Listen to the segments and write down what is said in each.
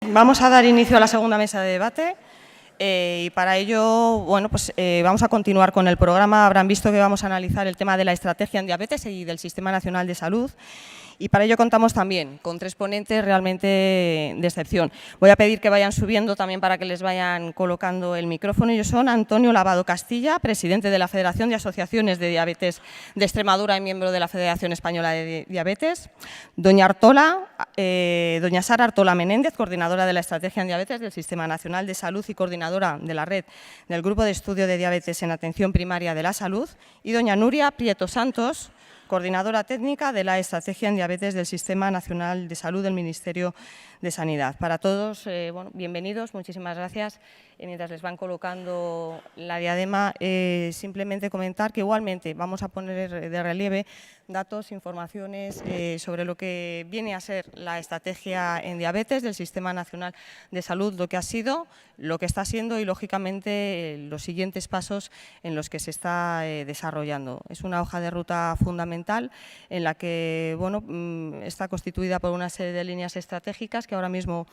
Vamos a dar inicio a la segunda mesa de debate y para ello, bueno, pues vamos a continuar con el programa. Habrán visto que vamos a analizar el tema de la estrategia en diabetes y del Sistema Nacional de Salud. Y para ello contamos también con tres ponentes realmente de excepción. Voy a pedir que vayan subiendo también para que les vayan colocando el micrófono. Ellos son Antonio Lavado Castilla, presidente de la Federación de Asociaciones de Diabetes de Extremadura y miembro de la Federación Española de Diabetes. Doña Sara Artola Menéndez, coordinadora de la Estrategia en Diabetes del Sistema Nacional de Salud y coordinadora de la red del Grupo de Estudio de Diabetes en Atención Primaria de la Salud. Y doña Nuria Prieto Santos, coordinadora técnica de la Estrategia en Diabetes del Sistema Nacional de Salud del Ministerio de Sanidad. Para todos, bueno, bienvenidos, muchísimas gracias. Mientras les van colocando la diadema, simplemente comentar que igualmente vamos a poner de relieve datos, informaciones sobre lo que viene a ser la estrategia en diabetes del Sistema Nacional de Salud, lo que ha sido, lo que está siendo y, lógicamente, los siguientes pasos en los que se está desarrollando. Es una hoja de ruta fundamental en la que, bueno, está constituida por una serie de líneas estratégicas que ahora mismo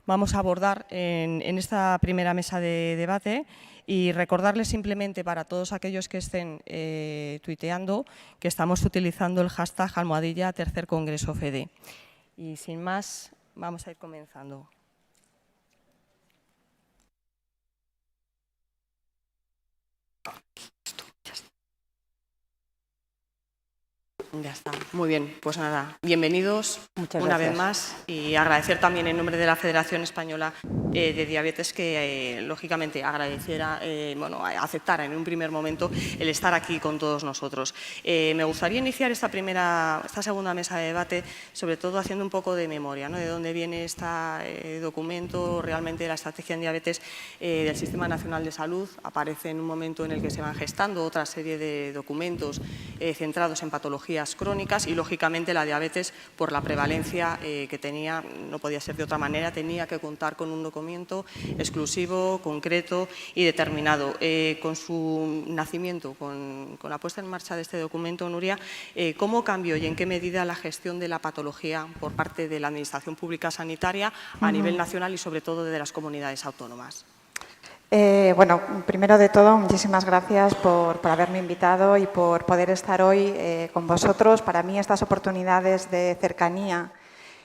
vamos a abordar en esta primera mesa de debate y recordarles simplemente para todos aquellos que estén tuiteando que estamos utilizando el hashtag #Tercer Congreso FEDE. Y sin más, vamos a ir comenzando. Ya está. Muy bien, pues nada, bienvenidos una vez más y agradecer también en nombre de la Federación Española de Diabetes que, lógicamente, agradeciera, bueno, aceptara en un primer momento el estar aquí con todos nosotros. Me gustaría iniciar esta segunda mesa de debate, sobre todo haciendo un poco de memoria, ¿no?, de dónde viene este documento, realmente la estrategia en diabetes del Sistema Nacional de Salud. Aparece en un momento en el que se van gestando otra serie de documentos centrados en patologías crónicas y, lógicamente, la diabetes, por la prevalencia que tenía, no podía ser de otra manera, tenía que contar con un documento exclusivo, concreto y determinado. Con su nacimiento, con la puesta en marcha de este documento, Nuria, ¿cómo cambió y en qué medida la gestión de la patología por parte de la Administración Pública Sanitaria a nivel nacional y, sobre todo, de las comunidades autónomas? Bueno, primero de todo, muchísimas gracias por haberme invitado y por poder estar hoy con vosotros. Para mí, estas oportunidades de cercanía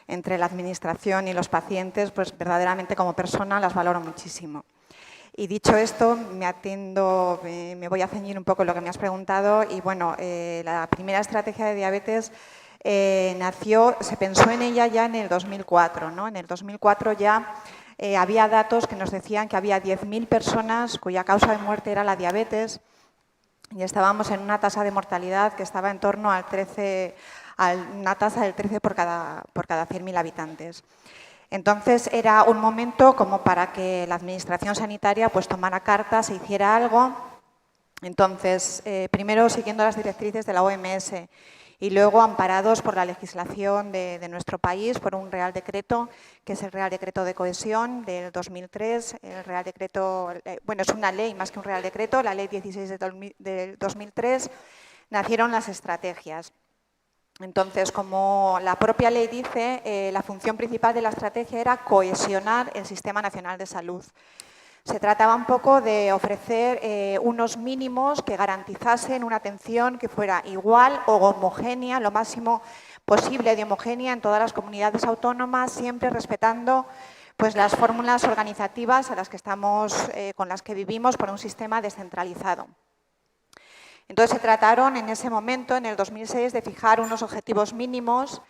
entre la Administración y los pacientes, pues verdaderamente como persona las valoro muchísimo. Y dicho esto, me voy a ceñir un poco en lo que me has preguntado. Y bueno, la primera estrategia de diabetes se pensó en ella ya en el 2004, ¿no? En el 2004 ya había datos que nos decían que había 10.000 personas cuya causa de muerte era la diabetes y estábamos en una tasa de mortalidad que estaba en torno al 13, una tasa del 13 por cada 100.000 habitantes. Entonces era un momento como para que la Administración Sanitaria pues tomara cartas e hiciera algo. Entonces, primero siguiendo las directrices de la OMS y luego amparados por la legislación de nuestro país, por un Real Decreto, que es el Real Decreto de Cohesión del 2003. El Real Decreto, bueno, es una ley más que un Real Decreto, la Ley 16 del 2003, nacieron las estrategias. Entonces, como la propia ley dice, la función principal de la estrategia era cohesionar el Sistema Nacional de Salud. Se trataba un poco de ofrecer unos mínimos que garantizasen una atención que fuera igual o homogénea, lo máximo posible de homogénea en todas las comunidades autónomas, siempre respetando pues, las fórmulas organizativas a las que estamos, con las que vivimos por un sistema descentralizado. Entonces se trataron en ese momento, en el 2006, de fijar unos objetivos mínimos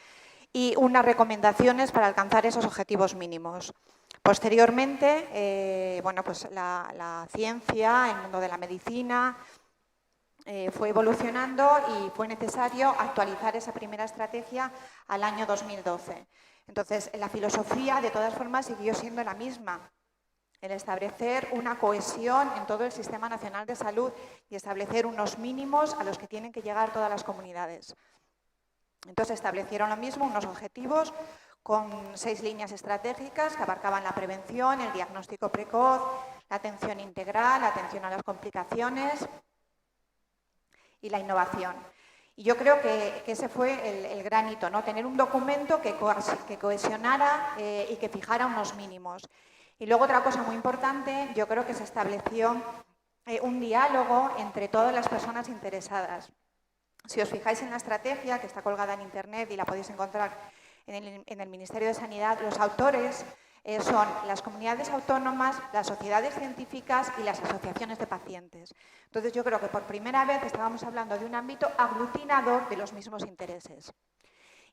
y unas recomendaciones para alcanzar esos objetivos mínimos. Posteriormente, bueno, pues la ciencia, el mundo de la medicina, fue evolucionando y fue necesario actualizar esa primera estrategia al año 2012. Entonces, la filosofía, de todas formas, siguió siendo la misma. El establecer una cohesión en todo el Sistema Nacional de Salud y establecer unos mínimos a los que tienen que llegar todas las comunidades. Entonces, establecieron lo mismo, unos objetivos con 6 líneas estratégicas que abarcaban la prevención, el diagnóstico precoz, la atención integral, la atención a las complicaciones y la innovación. Y yo creo que ese fue el gran hito, ¿no? Tener un documento que cohesionara y que fijara unos mínimos. Y luego otra cosa muy importante, yo creo que se estableció un diálogo entre todas las personas interesadas. Si os fijáis en la estrategia, que está colgada en Internet y la podéis encontrar en el Ministerio de Sanidad, los autores son las comunidades autónomas, las sociedades científicas y las asociaciones de pacientes. Entonces, yo creo que por primera vez estábamos hablando de un ámbito aglutinador de los mismos intereses.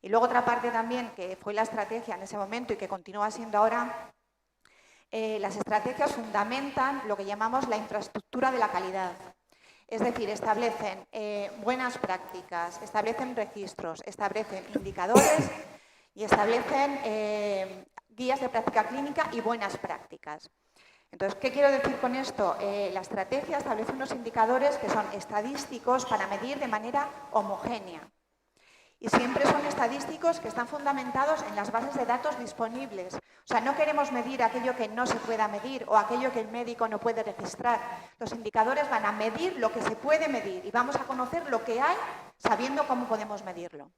Y luego otra parte también, que fue la estrategia en ese momento y que continúa siendo ahora, las estrategias fundamentan lo que llamamos la infraestructura de la calidad. Es decir, establecen buenas prácticas, establecen registros, establecen indicadores y establecen guías de práctica clínica y buenas prácticas. Entonces, ¿qué quiero decir con esto? La estrategia establece unos indicadores que son estadísticos para medir de manera homogénea. Y siempre son estadísticos que están fundamentados en las bases de datos disponibles. O sea, no queremos medir aquello que no se pueda medir o aquello que el médico no puede registrar. Los indicadores van a medir lo que se puede medir y vamos a conocer lo que hay sabiendo cómo podemos medirlo.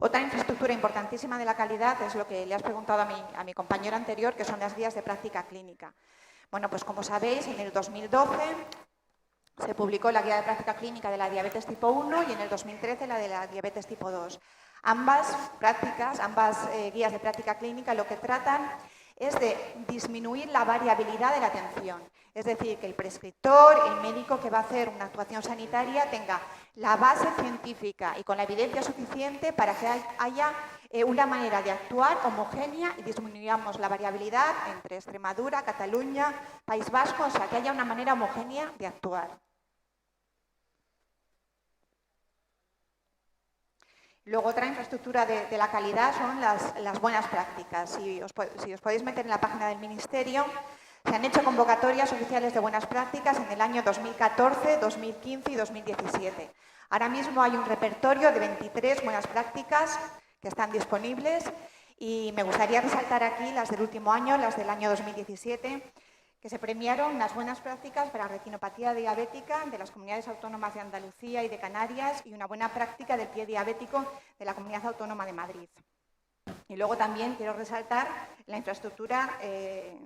Otra infraestructura importantísima de la calidad es lo que le has preguntado a mi compañero anterior, que son las guías de práctica clínica. Bueno, pues como sabéis, en el 2012 se publicó la guía de práctica clínica de la diabetes tipo 1 y en el 2013 la de la diabetes tipo 2. Ambas guías de práctica clínica lo que tratan es de disminuir la variabilidad de la atención. Es decir, que el prescriptor, el médico que va a hacer una actuación sanitaria tenga la base científica y con la evidencia suficiente para que haya una manera de actuar homogénea y disminuyamos la variabilidad entre Extremadura, Cataluña, País Vasco, o sea, que haya una manera homogénea de actuar. Luego otra infraestructura de la calidad son las buenas prácticas. Si os podéis meter en la página del Ministerio, se han hecho convocatorias oficiales de buenas prácticas en el año 2014, 2015 y 2017. Ahora mismo hay un repertorio de 23 buenas prácticas que están disponibles y me gustaría resaltar aquí las del último año, las del año 2017, que se premiaron las buenas prácticas para retinopatía diabética de las comunidades autónomas de Andalucía y de Canarias y una buena práctica del pie diabético de la Comunidad Autónoma de Madrid. Y luego también quiero resaltar la infraestructura, que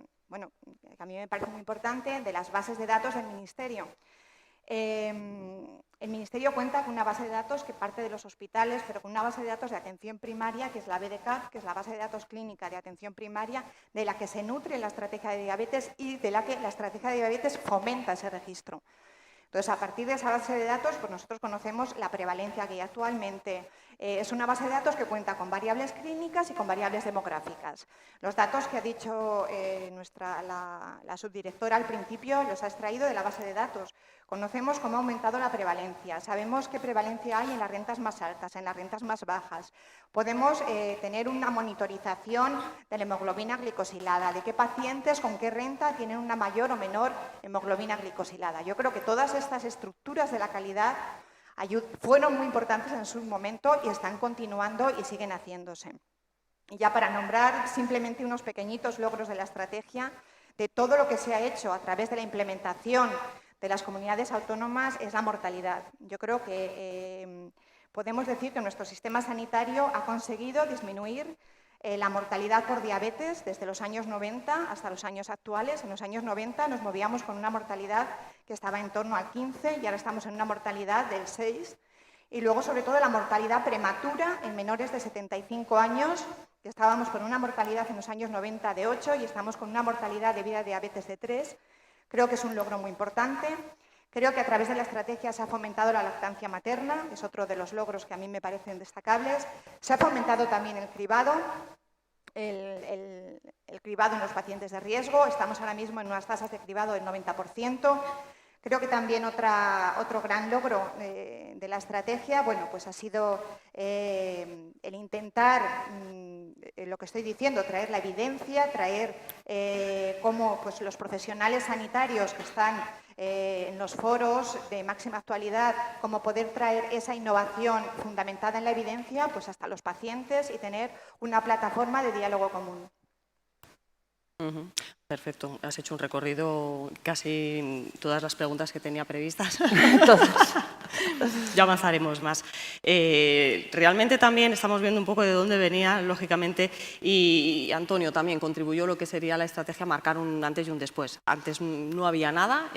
a mí me parece muy importante, de las bases de datos del Ministerio. El Ministerio cuenta con una base de datos que parte de los hospitales, pero con una base de datos de atención primaria, que es la BDCAP, que es la base de datos clínica de atención primaria, de la que se nutre la estrategia de diabetes y de la que la estrategia de diabetes fomenta ese registro. Entonces, a partir de esa base de datos, pues nosotros conocemos la prevalencia que hay actualmente. Es una base de datos que cuenta con variables clínicas y con variables demográficas. Los datos que ha dicho la subdirectora al principio los ha extraído de la base de datos. Conocemos cómo ha aumentado la prevalencia, sabemos qué prevalencia hay en las rentas más altas, en las rentas más bajas. Podemos tener una monitorización de la hemoglobina glicosilada, de qué pacientes con qué renta tienen una mayor o menor hemoglobina glicosilada. Yo creo que todas estas estructuras de la calidad fueron muy importantes en su momento y están continuando y siguen haciéndose. Y ya para nombrar simplemente unos pequeñitos logros de la estrategia, de todo lo que se ha hecho a través de la implementación de las comunidades autónomas es la mortalidad. Yo creo que podemos decir que nuestro sistema sanitario ha conseguido disminuir la mortalidad por diabetes desde los años 90 hasta los años actuales. En los años 90 nos movíamos con una mortalidad que estaba en torno al 15 y ahora estamos en una mortalidad del 6. Y luego, sobre todo, la mortalidad prematura en menores de 75 años, que estábamos con una mortalidad en los años 90 de 8 y estamos con una mortalidad debido a diabetes de 3. Creo que es un logro muy importante. Creo que a través de la estrategia se ha fomentado la lactancia materna, que es otro de los logros que a mí me parecen destacables. Se ha fomentado también el cribado, el cribado en los pacientes de riesgo. Estamos ahora mismo en unas tasas de cribado del 90%. Creo que también otro gran logro de la estrategia, pues ha sido el intentar, lo que estoy diciendo, traer la evidencia, traer cómo pues, los profesionales sanitarios que están en los foros de máxima actualidad, cómo poder traer esa innovación fundamentada en la evidencia pues hasta los pacientes y tener una plataforma de diálogo común. Perfecto, has hecho un recorrido, casi todas las preguntas que tenía previstas. Todas. Ya avanzaremos más. Realmente también estamos viendo un poco de dónde venía, lógicamente, y Antonio también contribuyó lo que sería la estrategia a marcar un antes y un después. Antes no había nada,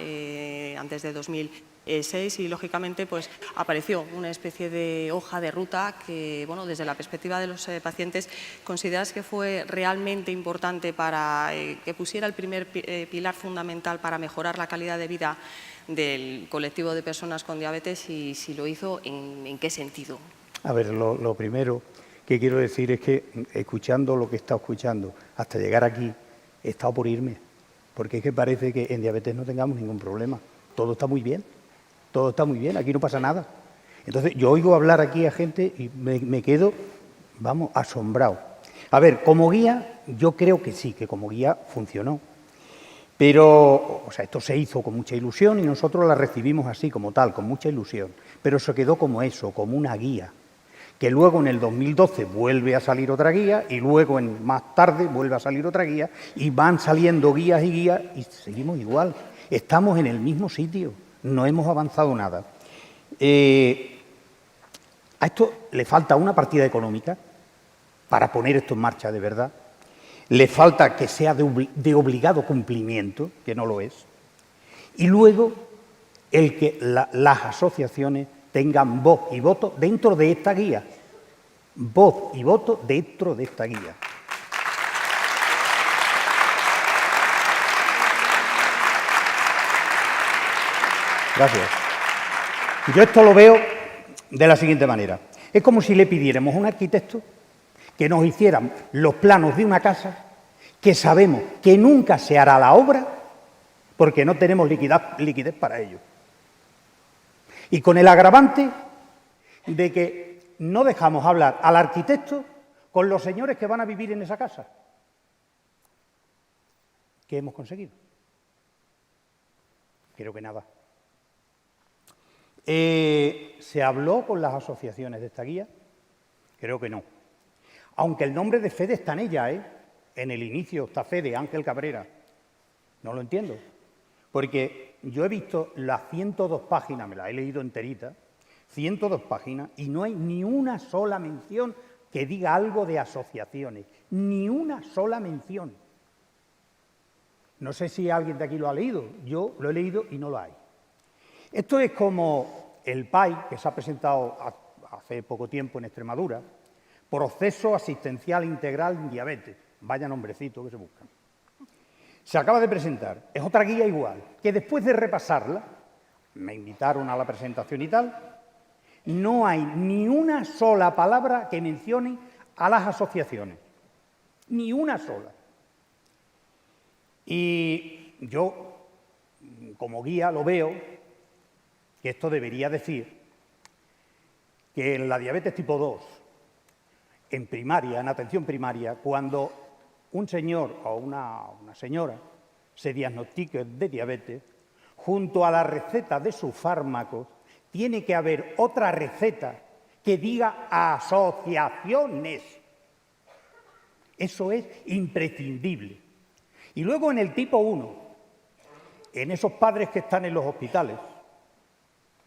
antes de 2006, y lógicamente pues apareció una especie de hoja de ruta que, bueno, desde la perspectiva de los pacientes, ¿consideras que fue realmente importante para que pusiera el primer pilar fundamental para mejorar la calidad de vida del colectivo de personas con diabetes, y si lo hizo, ¿en qué sentido? A ver, lo primero que quiero decir es que, escuchando lo que he estado escuchando hasta llegar aquí, he estado por irme, porque es que parece que en diabetes no tengamos ningún problema. Todo está muy bien, todo está muy bien, aquí no pasa nada. Entonces, yo oigo hablar aquí a gente y me quedo, vamos, asombrado. A ver, como guía, yo creo que sí, que como guía funcionó. Pero, o sea, esto se hizo con mucha ilusión y nosotros la recibimos así, como tal, con mucha ilusión. Pero se quedó como eso, como una guía. Que luego en el 2012 vuelve a salir otra guía y luego más tarde vuelve a salir otra guía y van saliendo guías y guías y seguimos igual. Estamos en el mismo sitio, no hemos avanzado nada. A esto le falta una partida económica para poner esto en marcha de verdad. Le falta que sea de obligado cumplimiento, que no lo es, y luego el que las asociaciones tengan voz y voto dentro de esta guía. Voz y voto dentro de esta guía. Gracias. Yo esto lo veo de la siguiente manera. Es como si le pidiéramos a un arquitecto que nos hicieran los planos de una casa que sabemos que nunca se hará la obra porque no tenemos liquidez para ello. Y con el agravante de que no dejamos hablar al arquitecto con los señores que van a vivir en esa casa. ¿Qué hemos conseguido? Creo que nada. ¿Se habló con las asociaciones de esta guía? Creo que no. Aunque el nombre de FEDE está en ella, en el inicio está FEDE, Ángel Cabrera. No lo entiendo. Porque yo he visto las 102 páginas, me las he leído enterita, 102 páginas, y no hay ni una sola mención que diga algo de asociaciones. Ni una sola mención. No sé si alguien de aquí lo ha leído. Yo lo he leído y no lo hay. Esto es como el PAI, que se ha presentado hace poco tiempo en Extremadura, Proceso Asistencial Integral en Diabetes. Vaya nombrecito que se buscan. Se acaba de presentar. Es otra guía igual, que después de repasarla, me invitaron a la presentación y tal, no hay ni una sola palabra que mencione a las asociaciones. Ni una sola. Y yo, como guía, lo veo que esto debería decir que en la diabetes tipo 2, en primaria, en atención primaria, cuando un señor o una señora se diagnostique de diabetes, junto a la receta de sus fármacos, tiene que haber otra receta que diga asociaciones. Eso es imprescindible. Y luego en el tipo 1, en esos padres que están en los hospitales,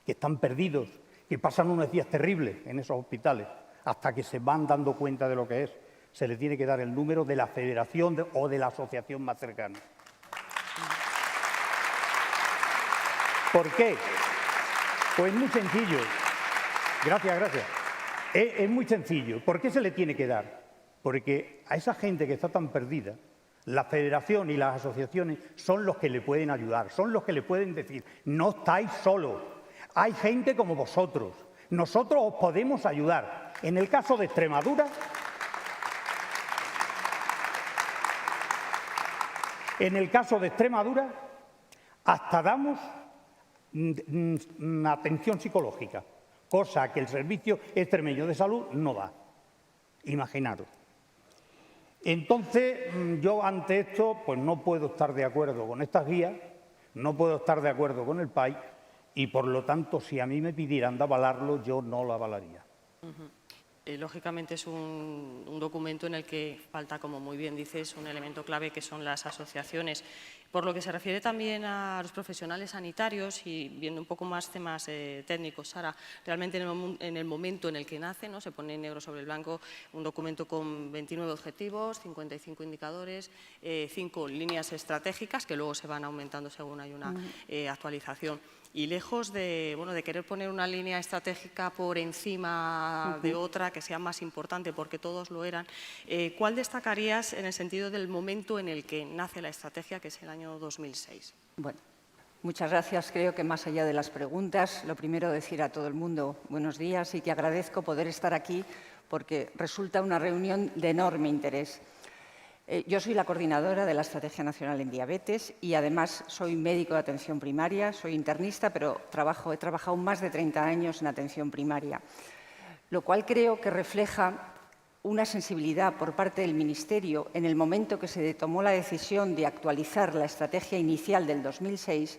que están perdidos, que pasan unos días terribles en esos hospitales, hasta que se van dando cuenta de lo que es, se les tiene que dar el número de la federación o de la asociación más cercana. ¿Por qué? Pues muy sencillo. Gracias, gracias. Es muy sencillo. ¿Por qué se le tiene que dar? Porque a esa gente que está tan perdida, la federación y las asociaciones son los que le pueden ayudar, son los que le pueden decir, no estáis solos, hay gente como vosotros, nosotros os podemos ayudar. En el caso de Extremadura, hasta damos atención psicológica, cosa que el Servicio Extremeño de Salud no da. Imaginaros. Entonces, yo ante esto, pues no puedo estar de acuerdo con estas guías, no puedo estar de acuerdo con el PAI y, por lo tanto, si a mí me pidieran de avalarlo, yo no lo avalaría. Lógicamente es un documento en el que falta, como muy bien dices, un elemento clave que son las asociaciones. Por lo que se refiere también a los profesionales sanitarios y viendo un poco más temas técnicos, Sara, realmente en el momento en el que nace, ¿no? Se pone negro sobre el blanco un documento con 29 objetivos, 55 indicadores, 5 líneas estratégicas que luego se van aumentando según hay una actualización. Y lejos de querer poner una línea estratégica por encima de otra que sea más importante, porque todos lo eran, ¿cuál destacarías en el sentido del momento en el que nace la estrategia, que es el año 2006? Bueno, muchas gracias. Creo que más allá de las preguntas, lo primero decir a todo el mundo buenos días y que agradezco poder estar aquí porque resulta una reunión de enorme interés. Yo soy la coordinadora de la Estrategia Nacional en Diabetes y además soy médico de atención primaria, soy internista, pero he trabajado más de 30 años en atención primaria, lo cual creo que refleja una sensibilidad por parte del Ministerio en el momento que se tomó la decisión de actualizar la estrategia inicial del 2006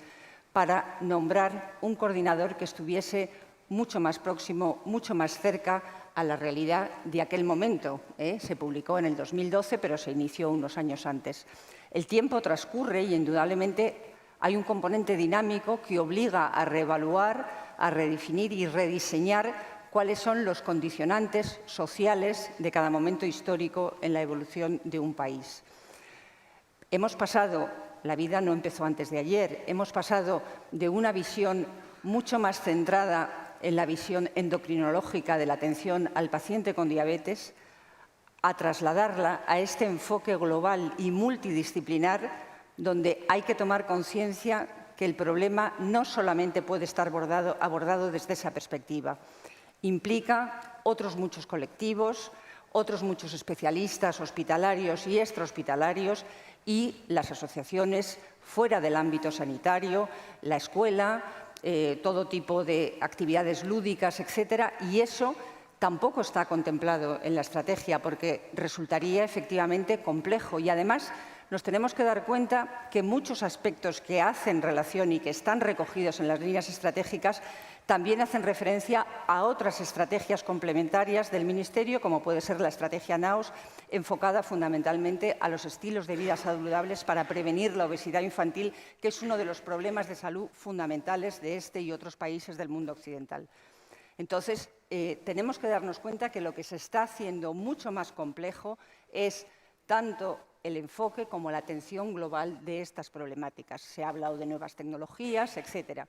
para nombrar un coordinador que estuviese mucho más próximo, mucho más cerca a la realidad de aquel momento. Se publicó en el 2012, pero se inició unos años antes. El tiempo transcurre y, indudablemente, hay un componente dinámico que obliga a reevaluar, a redefinir y rediseñar cuáles son los condicionantes sociales de cada momento histórico en la evolución de un país. Hemos pasado, la vida no empezó antes de ayer, hemos pasado de una visión mucho más centrada en la visión endocrinológica de la atención al paciente con diabetes, a trasladarla a este enfoque global y multidisciplinar, donde hay que tomar conciencia que el problema no solamente puede estar abordado desde esa perspectiva. Implica otros muchos colectivos, otros muchos especialistas hospitalarios y extrahospitalarios y las asociaciones fuera del ámbito sanitario, la escuela, todo tipo de actividades lúdicas, etcétera, y eso tampoco está contemplado en la estrategia porque resultaría efectivamente complejo y además nos tenemos que dar cuenta que muchos aspectos que hacen relación y que están recogidos en las líneas estratégicas también hacen referencia a otras estrategias complementarias del Ministerio, como puede ser la estrategia NAOS, enfocada fundamentalmente a los estilos de vida saludables para prevenir la obesidad infantil, que es uno de los problemas de salud fundamentales de este y otros países del mundo occidental. Entonces, tenemos que darnos cuenta que lo que se está haciendo mucho más complejo es tanto el enfoque como la atención global de estas problemáticas. Se ha hablado de nuevas tecnologías, etcétera.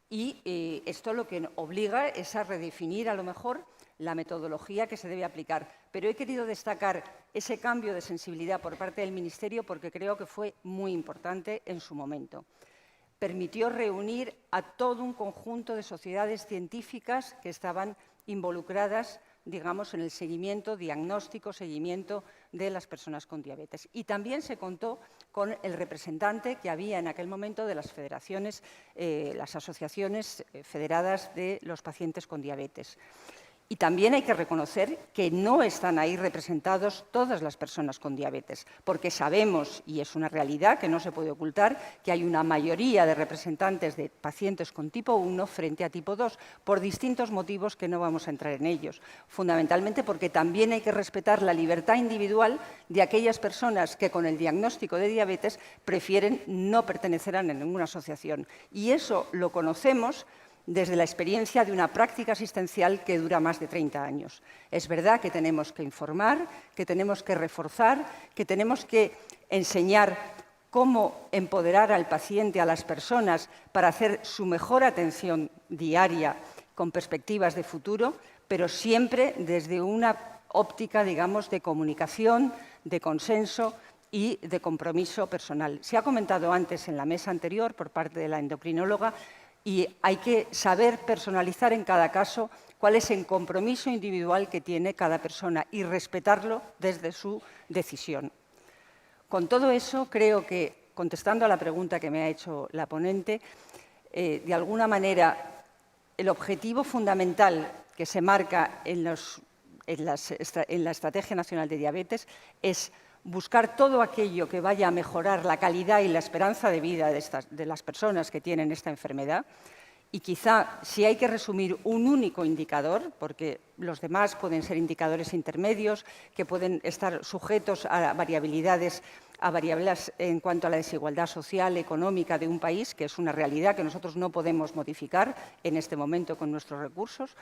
Y esto lo que obliga es a redefinir, a lo mejor, la metodología que se debe aplicar. Pero he querido destacar ese cambio de sensibilidad por parte del Ministerio porque creo que fue muy importante en su momento. Permitió reunir a todo un conjunto de sociedades científicas que estaban involucradas, digamos, en el seguimiento, diagnóstico, seguimiento de las personas con diabetes. Y también se contó con el representante que había en aquel momento de las federaciones, las asociaciones federadas de los pacientes con diabetes. Y también hay que reconocer que no están ahí representados todas las personas con diabetes, porque sabemos, y es una realidad que no se puede ocultar, que hay una mayoría de representantes de pacientes con tipo 1 frente a tipo 2, por distintos motivos que no vamos a entrar en ellos. Fundamentalmente porque también hay que respetar la libertad individual de aquellas personas que con el diagnóstico de diabetes prefieren no pertenecer a ninguna asociación. Y eso lo conocemos desde la experiencia de una práctica asistencial que dura más de 30 años. Es verdad que tenemos que informar, que tenemos que reforzar, que tenemos que enseñar cómo empoderar al paciente, a las personas, para hacer su mejor atención diaria con perspectivas de futuro, pero siempre desde una óptica, digamos, de comunicación, de consenso y de compromiso personal. Se ha comentado antes en la mesa anterior por parte de la endocrinóloga y hay que saber personalizar en cada caso cuál es el compromiso individual que tiene cada persona y respetarlo desde su decisión. Con todo eso, creo que, contestando a la pregunta que me ha hecho la ponente, de alguna manera el objetivo fundamental que se marca en la Estrategia Nacional de Diabetes es buscar todo aquello que vaya a mejorar la calidad y la esperanza de vida de las personas que tienen esta enfermedad Y quizá, si hay que resumir un único indicador, porque los demás pueden ser indicadores intermedios, que pueden estar sujetos a variabilidades en cuanto a la desigualdad social, económica de un país, que es una realidad que nosotros no podemos modificar en este momento con nuestros recursos,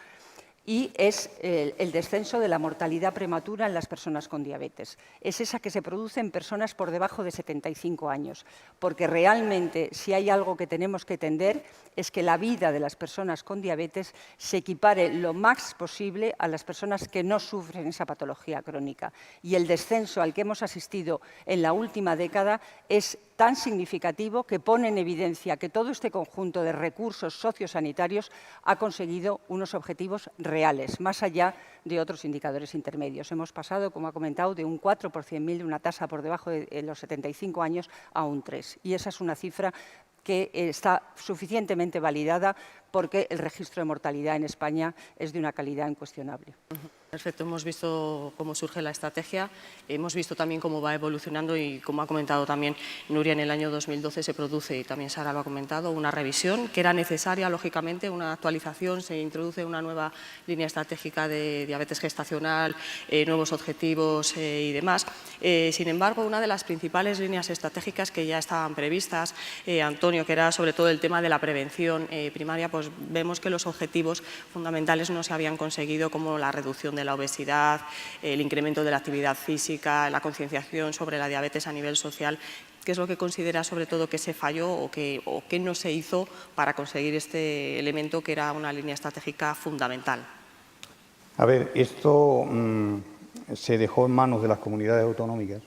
y es el descenso de la mortalidad prematura en las personas con diabetes. Es esa que se produce en personas por debajo de 75 años, porque realmente si hay algo que tenemos que tender es que la vida de las personas con diabetes se equipare lo más posible a las personas que no sufren esa patología crónica. Y el descenso al que hemos asistido en la última década es tan significativo que pone en evidencia que todo este conjunto de recursos sociosanitarios ha conseguido unos objetivos reales, más allá de otros indicadores intermedios. Hemos pasado, como ha comentado, de un 4 por 100.000, de una tasa por debajo de los 75 años, a un 3. Y esa es una cifra que está suficientemente validada porque el registro de mortalidad en España es de una calidad incuestionable. Perfecto, hemos visto cómo surge la estrategia, hemos visto también cómo va evolucionando y como ha comentado también Nuria, en el año 2012 se produce, y también Sara lo ha comentado, una revisión que era necesaria, lógicamente, una actualización, se introduce una nueva línea estratégica de diabetes gestacional, nuevos objetivos y demás. Sin embargo, una de las principales líneas estratégicas que ya estaban previstas, Antonio, que era sobre todo el tema de la prevención primaria, pues vemos que los objetivos fundamentales no se habían conseguido, como la reducción de la obesidad, el incremento de la actividad física, la concienciación sobre la diabetes a nivel social. ¿Qué es lo que considera sobre todo que se falló o qué no se hizo para conseguir este elemento que era una línea estratégica fundamental? A ver, esto se dejó en manos de las comunidades autonómicas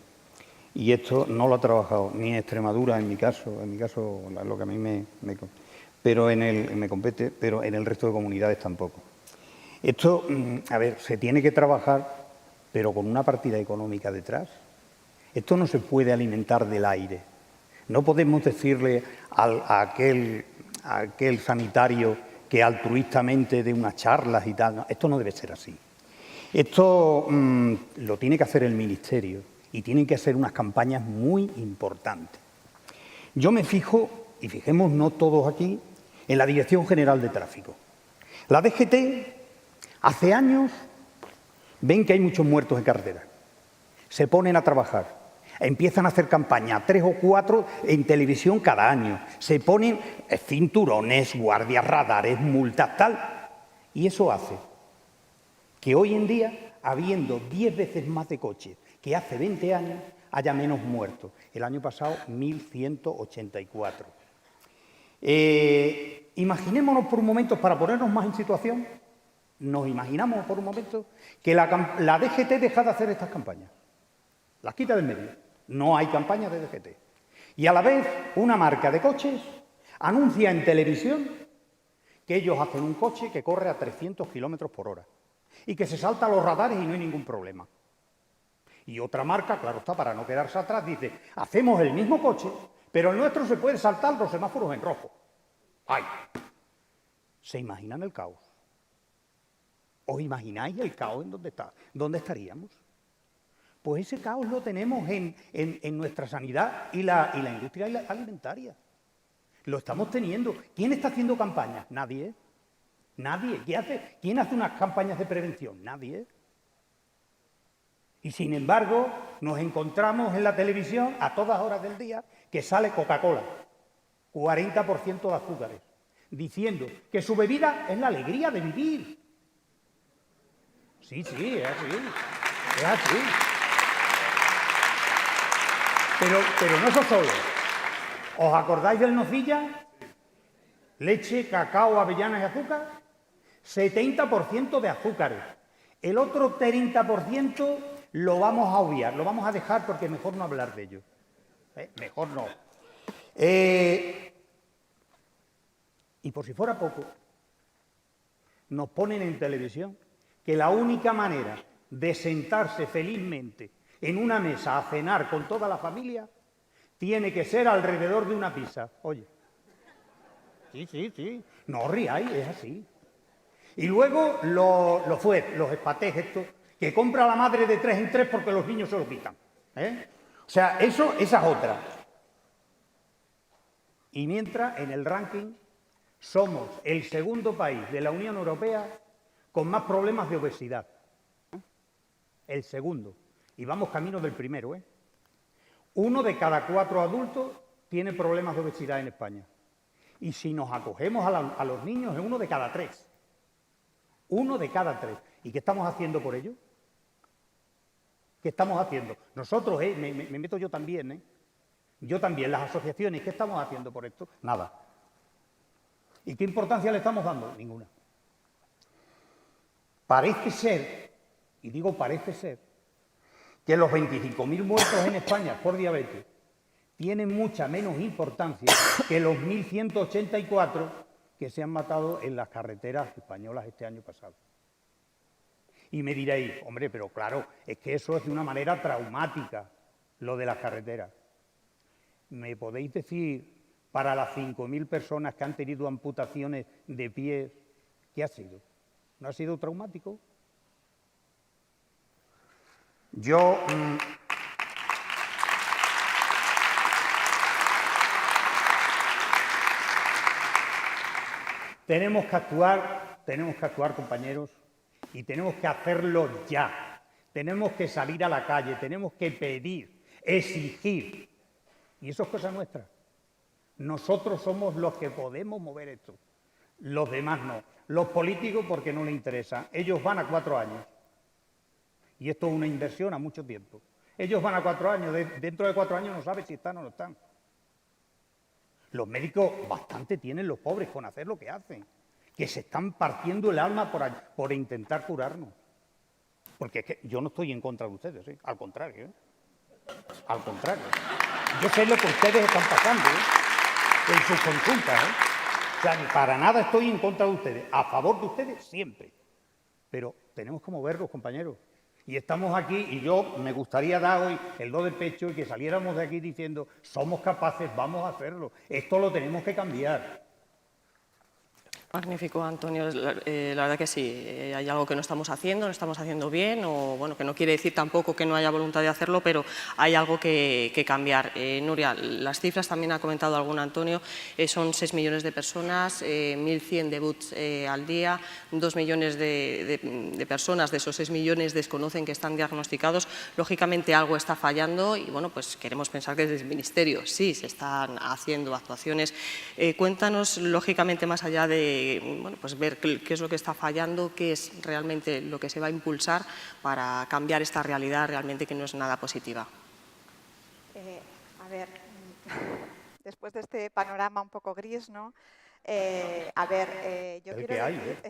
y esto no lo ha trabajado ni Extremadura, en mi caso lo que a mí me compete, pero en el resto de comunidades tampoco. Esto, a ver, se tiene que trabajar, pero con una partida económica detrás. Esto no se puede alimentar del aire. No podemos decirle a aquel sanitario que altruistamente dé unas charlas y tal. No, esto no debe ser así. Esto lo tiene que hacer el Ministerio y tienen que hacer unas campañas muy importantes. Yo me fijo, y fijémonos todos aquí, en la Dirección General de Tráfico. La DGT, hace años, ven que hay muchos muertos en carretera. Se ponen a trabajar, empiezan a hacer campañas, 3 o 4 en televisión cada año. Se ponen cinturones, guardias, radares, multas, tal. Y eso hace que hoy en día, habiendo 10 veces más de coches que hace 20 años, haya menos muertos. El año pasado, 1.184. Imaginémonos por un momento, para ponernos más en situación, nos imaginamos por un momento que la DGT deja de hacer estas campañas. Las quita del medio. No hay campañas de DGT. Y a la vez, una marca de coches anuncia en televisión que ellos hacen un coche que corre a 300 kilómetros por hora y que se salta los radares y no hay ningún problema. Y otra marca, claro está, para no quedarse atrás, dice, hacemos el mismo coche, pero el nuestro se puede saltar los semáforos en rojo. ¡Ay! ¿Se imaginan el caos? ¿Os imagináis el caos en dónde estaríamos? Pues ese caos lo tenemos en nuestra sanidad y la industria alimentaria. Lo estamos teniendo. ¿Quién está haciendo campañas? Nadie. Nadie. ¿Quién hace unas campañas de prevención? Nadie. Y sin embargo, nos encontramos en la televisión a todas horas del día que sale Coca-Cola, 40% de azúcares, diciendo que su bebida es la alegría de vivir. Sí, es así. Es así. Pero no eso solo. ¿Os acordáis del nocilla? Leche, cacao, avellanas y azúcar. 70% de azúcares. El otro 30% lo vamos a obviar, lo vamos a dejar porque mejor no hablar de ello. Mejor no. Y por si fuera poco, nos ponen en televisión que la única manera de sentarse felizmente en una mesa a cenar con toda la familia tiene que ser alrededor de una pizza. Oye, sí, no os riáis, es así. Y luego los espatés estos, que compra la madre de 3 en 3 porque los niños se lo quitan. O sea, esa es otra. Y mientras, en el ranking, Somos el segundo país de la Unión Europea con más problemas de obesidad. El segundo. Y vamos camino del primero, ¿eh? 1 de cada 4 adultos tiene problemas de obesidad en España. Y si nos acogemos a los niños, es 1 de cada 3. 1 de cada 3. ¿Y qué estamos haciendo por ello? ¿Qué estamos haciendo? Nosotros, me meto yo también, ¿eh? Yo también, las asociaciones, ¿qué estamos haciendo por esto? Nada. ¿Y qué importancia le estamos dando? Ninguna. Parece ser, y digo parece ser, que los 25.000 muertos en España por diabetes tienen mucha menos importancia que los 1.184 que se han matado en las carreteras españolas este año pasado. Y me diréis, hombre, pero claro, es que eso es de una manera traumática, lo de las carreteras. ¿Me podéis decir, para las 5.000 personas que han tenido amputaciones de pies, qué ha sido? ¿No ha sido traumático? Yo... Tenemos que actuar, compañeros, y tenemos que hacerlo ya. Tenemos que salir a la calle, tenemos que pedir, exigir. Y eso es cosa nuestra. Nosotros somos los que podemos mover esto. Los demás no. Los políticos porque no les interesa. Ellos van a 4 años. Y esto es una inversión a mucho tiempo. Ellos van a 4 años. Dentro de 4 años no saben si están o no están. Los médicos bastante tienen los pobres con hacer lo que hacen. Que se están partiendo el alma por intentar curarnos. Porque es que yo no estoy en contra de ustedes, ¿eh? Al contrario, ¿eh? Al contrario. Yo sé lo que ustedes están pasando, ¿eh? En sus consultas, ¿eh? O sea, para nada estoy en contra de ustedes. A favor de ustedes, siempre. Pero tenemos que moverlos, compañeros. Y estamos aquí, y yo me gustaría dar hoy el do de pecho y que saliéramos de aquí diciendo, somos capaces, vamos a hacerlo. Esto lo tenemos que cambiar. Magnífico, Antonio. La verdad que sí, hay algo que no estamos haciendo bien, o bueno, que no quiere decir tampoco que no haya voluntad de hacerlo, pero hay algo que cambiar. Nuria, las cifras también ha comentado algún Antonio, son 6 millones de personas, 1.100 debuts al día, 2 millones de personas de esos 6 millones desconocen que están diagnosticados. Lógicamente algo está fallando y bueno, pues queremos pensar que desde el Ministerio sí se están haciendo actuaciones. Cuéntanos, lógicamente, más allá de bueno, pues ver qué es lo que está fallando, qué es realmente lo que se va a impulsar para cambiar esta realidad realmente que no es nada positiva. A ver, después de este panorama un poco gris, ¿no? Yo quiero decir,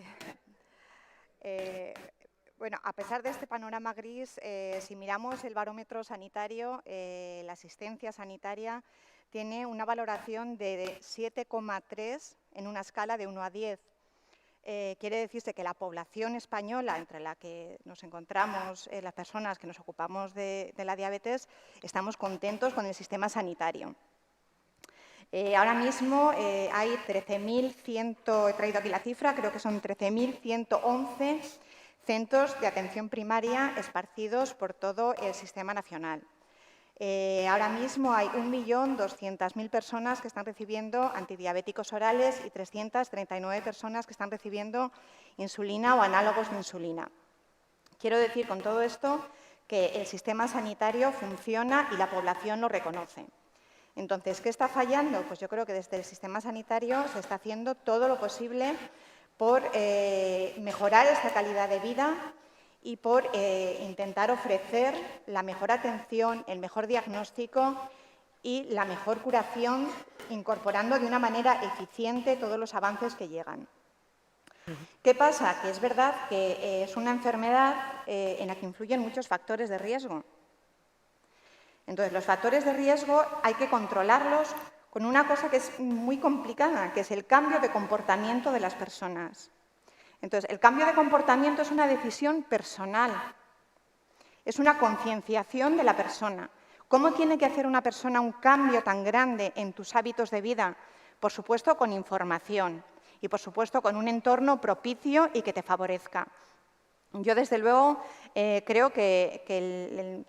bueno, a pesar de este panorama gris, si miramos el barómetro sanitario, la asistencia sanitaria tiene una valoración de 7,3 en una escala de 1 a 10. Quiere decirse que la población española, entre la que nos encontramos las personas que nos ocupamos de la diabetes, estamos contentos con el sistema sanitario. Ahora mismo hay 13.100, he traído aquí la cifra, creo que son 13.111 centros de atención primaria esparcidos por todo el sistema nacional. Ahora mismo hay 1.200.000 personas que están recibiendo antidiabéticos orales y 339 personas que están recibiendo insulina o análogos de insulina. Quiero decir con todo esto que el sistema sanitario funciona y la población lo reconoce. Entonces, ¿qué está fallando? Pues yo creo que desde el sistema sanitario se está haciendo todo lo posible por mejorar esta calidad de vida y por intentar ofrecer la mejor atención, el mejor diagnóstico y la mejor curación, incorporando de una manera eficiente todos los avances que llegan. ¿Qué pasa? Que es verdad que es una enfermedad en la que influyen muchos factores de riesgo. Entonces, los factores de riesgo hay que controlarlos con una cosa que es muy complicada, que es el cambio de comportamiento de las personas. Entonces, el cambio de comportamiento es una decisión personal, es una concienciación de la persona. ¿Cómo tiene que hacer una persona un cambio tan grande en tus hábitos de vida? Por supuesto, con información y, por supuesto, con un entorno propicio y que te favorezca. Yo, desde luego, creo que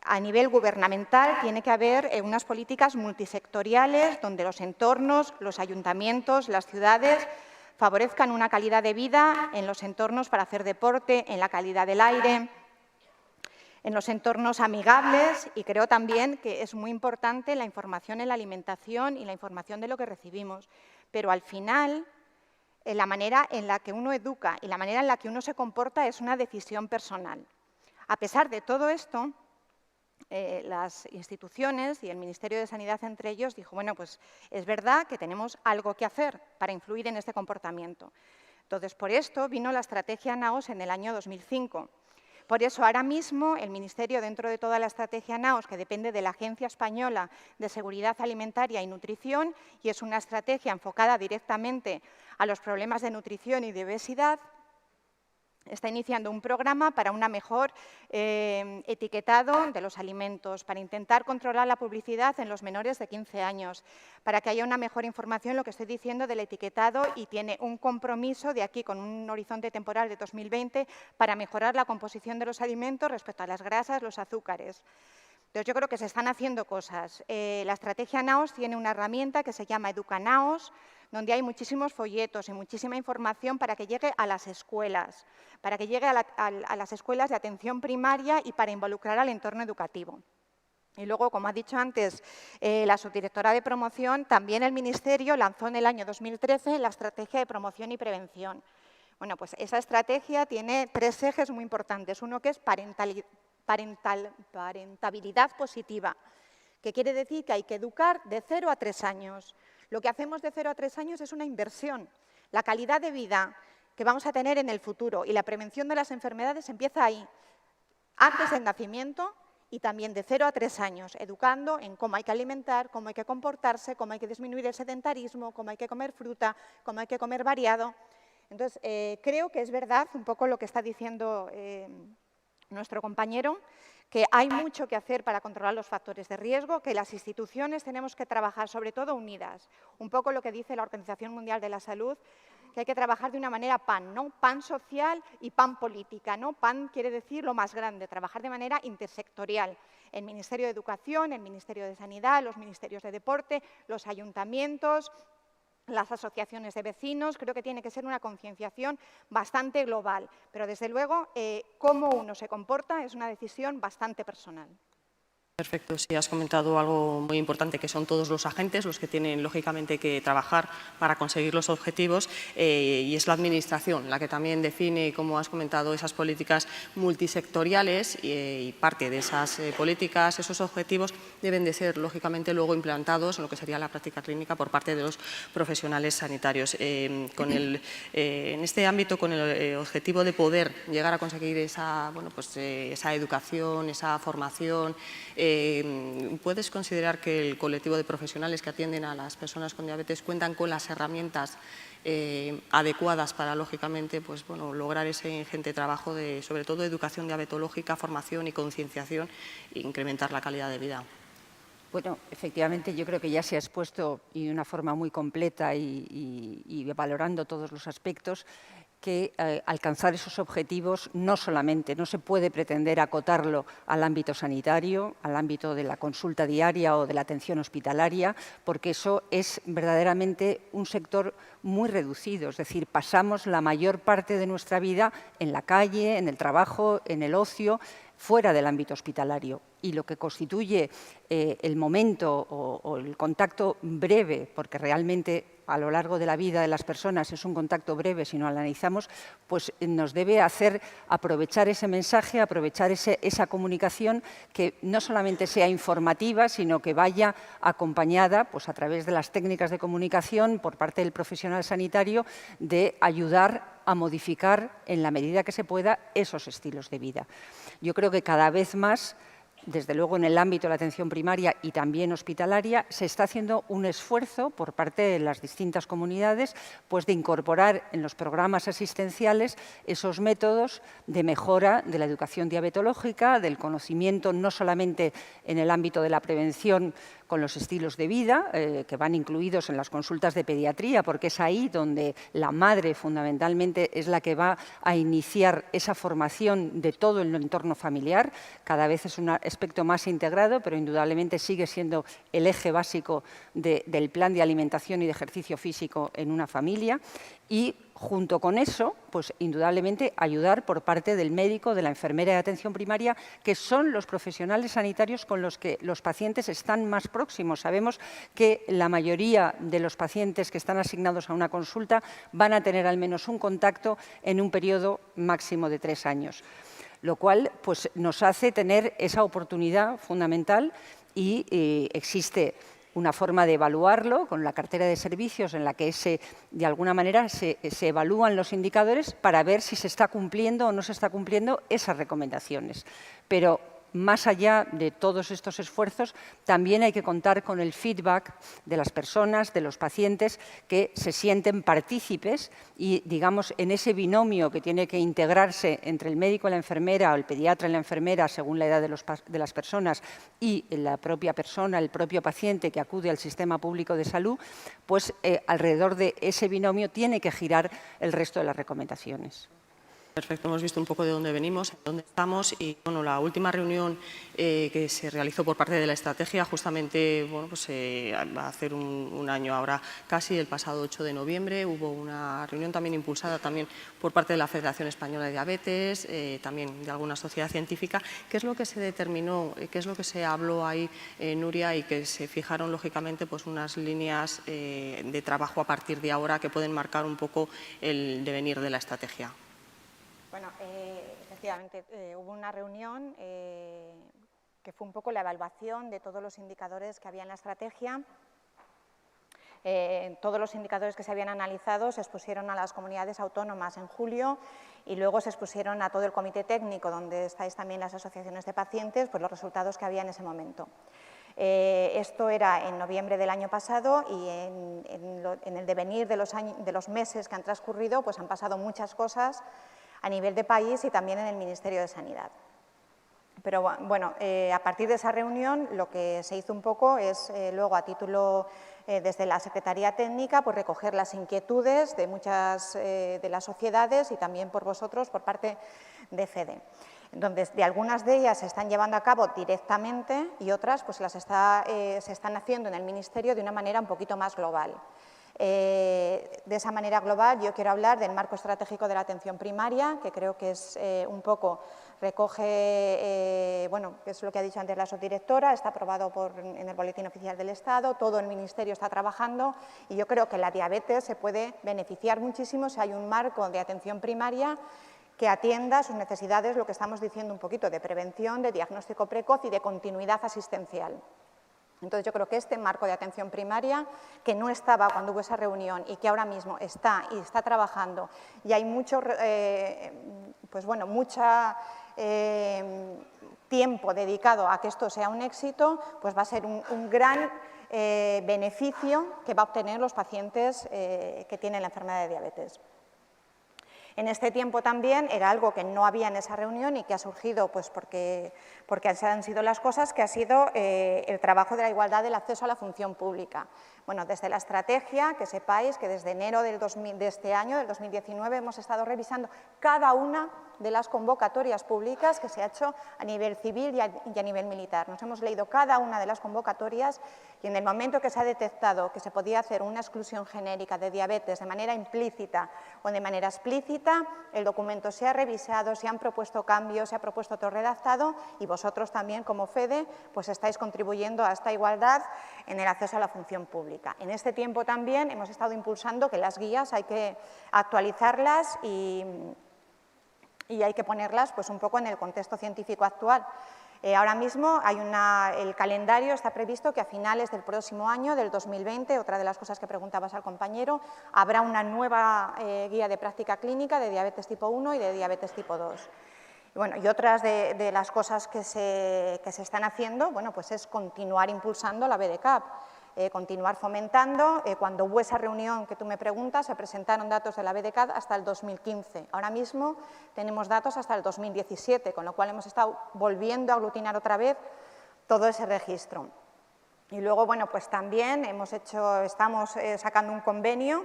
A nivel gubernamental tiene que haber unas políticas multisectoriales donde los entornos, los ayuntamientos, las ciudades favorezcan una calidad de vida en los entornos para hacer deporte, en la calidad del aire, en los entornos amigables, y creo también que es muy importante la información en la alimentación y la información de lo que recibimos. Pero al final, la manera en la que uno educa y la manera en la que uno se comporta es una decisión personal. A pesar de todo esto, las instituciones y el Ministerio de Sanidad entre ellos dijo, bueno, pues es verdad que tenemos algo que hacer para influir en este comportamiento. Entonces, por esto vino la estrategia NAOS en el año 2005. Por eso, ahora mismo, el Ministerio, dentro de toda la estrategia NAOS, que depende de la Agencia Española de Seguridad Alimentaria y Nutrición, y es una estrategia enfocada directamente a los problemas de nutrición y de obesidad, está iniciando un programa para un mejor etiquetado de los alimentos, para intentar controlar la publicidad en los menores de 15 años, para que haya una mejor información, lo que estoy diciendo, del etiquetado, y tiene un compromiso de aquí con un horizonte temporal de 2020 para mejorar la composición de los alimentos respecto a las grasas, los azúcares. Entonces, yo creo que se están haciendo cosas. La estrategia NAOS tiene una herramienta que se llama EducaNAOS, donde hay muchísimos folletos y muchísima información para que llegue a las escuelas, para que llegue a las escuelas de atención primaria y para involucrar al entorno educativo. Y luego, como ha dicho antes la subdirectora de promoción, también el Ministerio lanzó en el año 2013 la estrategia de promoción y prevención. Bueno, pues esa estrategia tiene 3 ejes muy importantes. Uno que es parentabilidad positiva, que quiere decir que hay que educar de 0 a 3 años. Lo que hacemos de 0 a 3 años es una inversión. La calidad de vida que vamos a tener en el futuro y la prevención de las enfermedades empieza ahí, antes del nacimiento y también de 0 a 3 años, educando en cómo hay que alimentar, cómo hay que comportarse, cómo hay que disminuir el sedentarismo, cómo hay que comer fruta, cómo hay que comer variado. Entonces, creo que es verdad un poco lo que está diciendo nuestro compañero, que hay mucho que hacer para controlar los factores de riesgo, que las instituciones tenemos que trabajar sobre todo unidas. Un poco lo que dice la Organización Mundial de la Salud, que hay que trabajar de una manera PAN, ¿no? PAN social y PAN política, ¿no? PAN quiere decir lo más grande, trabajar de manera intersectorial. El Ministerio de Educación, el Ministerio de Sanidad, los ministerios de Deporte, los ayuntamientos, las asociaciones de vecinos. Creo que tiene que ser una concienciación bastante global, pero desde luego cómo uno se comporta es una decisión bastante personal. Perfecto, sí, has comentado algo muy importante, que son todos los agentes los que tienen, lógicamente, que trabajar para conseguir los objetivos, y es la Administración la que también define, como has comentado, esas políticas multisectoriales, y parte de esas políticas, esos objetivos, deben de ser, lógicamente, luego implantados en lo que sería la práctica clínica por parte de los profesionales sanitarios. En este ámbito, con el objetivo de poder llegar a conseguir esa educación, esa formación, ¿puedes considerar que el colectivo de profesionales que atienden a las personas con diabetes cuentan con las herramientas adecuadas para, lógicamente, lograr ese ingente trabajo de, sobre todo, educación diabetológica, formación y concienciación e incrementar la calidad de vida? Bueno, efectivamente, yo creo que ya se ha expuesto y de una forma muy completa y valorando todos los aspectos, que alcanzar esos objetivos no se puede pretender acotarlo al ámbito sanitario, al ámbito de la consulta diaria o de la atención hospitalaria, porque eso es verdaderamente un sector muy reducido. Es decir, pasamos la mayor parte de nuestra vida en la calle, en el trabajo, en el ocio, fuera del ámbito hospitalario. Y lo que constituye el momento o el contacto breve, porque realmente a lo largo de la vida de las personas es un contacto breve si lo analizamos, pues nos debe hacer aprovechar ese mensaje, aprovechar esa comunicación, que no solamente sea informativa, sino que vaya acompañada, pues a través de las técnicas de comunicación por parte del profesional sanitario, de ayudar a modificar en la medida que se pueda esos estilos de vida. Yo creo que cada vez más, desde luego en el ámbito de la atención primaria y también hospitalaria, se está haciendo un esfuerzo por parte de las distintas comunidades, pues de incorporar en los programas asistenciales esos métodos de mejora de la educación diabetológica, del conocimiento no solamente en el ámbito de la prevención, con los estilos de vida, que van incluidos en las consultas de pediatría, porque es ahí donde la madre fundamentalmente es la que va a iniciar esa formación de todo el entorno familiar. Cada vez es un aspecto más integrado, pero indudablemente sigue siendo el eje básico del plan de alimentación y de ejercicio físico en una familia. Y junto con eso, pues indudablemente ayudar por parte del médico, de la enfermera de atención primaria, que son los profesionales sanitarios con los que los pacientes están más próximos. Sabemos que la mayoría de los pacientes que están asignados a una consulta van a tener al menos un contacto en un periodo máximo de 3 años, lo cual pues, nos hace tener esa oportunidad fundamental y existe una forma de evaluarlo con la cartera de servicios en la que de alguna manera se evalúan los indicadores para ver si se está cumpliendo o no se está cumpliendo esas recomendaciones. Pero más allá de todos estos esfuerzos, también hay que contar con el feedback de las personas, de los pacientes que se sienten partícipes y, digamos, en ese binomio que tiene que integrarse entre el médico y la enfermera o el pediatra y la enfermera, según la edad de las personas, y la propia persona, el propio paciente que acude al sistema público de salud, pues alrededor de ese binomio tiene que girar el resto de las recomendaciones. Perfecto, hemos visto un poco de dónde venimos, dónde estamos y bueno, la última reunión que se realizó por parte de la estrategia justamente bueno, pues, va a hacer un año ahora casi, el pasado 8 de noviembre, hubo una reunión también impulsada también por parte de la Federación Española de Diabetes, también de alguna sociedad científica. ¿Qué es lo que se determinó, qué es lo que se habló ahí, Nuria, y que se fijaron lógicamente pues, unas líneas de trabajo a partir de ahora que pueden marcar un poco el devenir de la estrategia? Bueno, efectivamente, hubo una reunión que fue un poco la evaluación de todos los indicadores que había en la estrategia. Todos los indicadores que se habían analizado se expusieron a las comunidades autónomas en julio y luego se expusieron a todo el comité técnico, donde estáis también las asociaciones de pacientes, pues los resultados que había en ese momento. Esto era en noviembre del año pasado y en el devenir de los meses que han transcurrido, pues han pasado muchas cosas a nivel de país y también en el Ministerio de Sanidad. Pero bueno, a partir de esa reunión lo que se hizo un poco es luego a título desde la Secretaría Técnica pues recoger las inquietudes de muchas de las sociedades y también por vosotros por parte de FEDE. Entonces, de algunas de ellas se están llevando a cabo directamente y otras pues se están haciendo en el Ministerio de una manera un poquito más global. De esa manera global yo quiero hablar del marco estratégico de la atención primaria, que creo que es un poco, recoge, bueno, es lo que ha dicho antes la subdirectora, está aprobado en el Boletín Oficial del Estado, todo el Ministerio está trabajando y yo creo que la diabetes se puede beneficiar muchísimo si hay un marco de atención primaria que atienda sus necesidades, lo que estamos diciendo un poquito, de prevención, de diagnóstico precoz y de continuidad asistencial. Entonces, yo creo que este marco de atención primaria, que no estaba cuando hubo esa reunión y que ahora mismo está y está trabajando y hay mucho, pues bueno, tiempo dedicado a que esto sea un éxito, pues va a ser un gran beneficio que va a obtener los pacientes que tienen la enfermedad de diabetes. En este tiempo también era algo que no había en esa reunión y que ha surgido pues porque han sido las cosas, que ha sido el trabajo de la igualdad del acceso a la función pública. Bueno, desde la estrategia, que sepáis que desde enero de este año, del 2019, hemos estado revisando cada una de las convocatorias públicas que se ha hecho a nivel civil y a nivel militar. Nos hemos leído cada una de las convocatorias y en el momento que se ha detectado que se podía hacer una exclusión genérica de diabetes de manera implícita o de manera explícita, el documento se ha revisado, se han propuesto cambios, se ha propuesto otro redactado y vosotros también como FEDE pues estáis contribuyendo a esta igualdad en el acceso a la función pública. En este tiempo también hemos estado impulsando que las guías hay que actualizarlas y hay que ponerlas pues, un poco en el contexto científico actual. Ahora mismo el calendario está previsto que a finales del próximo año, del 2020, otra de las cosas que preguntabas al compañero, habrá una nueva guía de práctica clínica de diabetes tipo 1 y de diabetes tipo 2. Bueno, y otras de las cosas que se están haciendo, bueno, pues es continuar impulsando la BDCAP. Continuar fomentando. Cuando hubo esa reunión que tú me preguntas, se presentaron datos de la BDCAP hasta el 2015. Ahora mismo tenemos datos hasta el 2017, con lo cual hemos estado volviendo a aglutinar otra vez todo ese registro. Y luego, bueno, pues también estamos sacando un convenio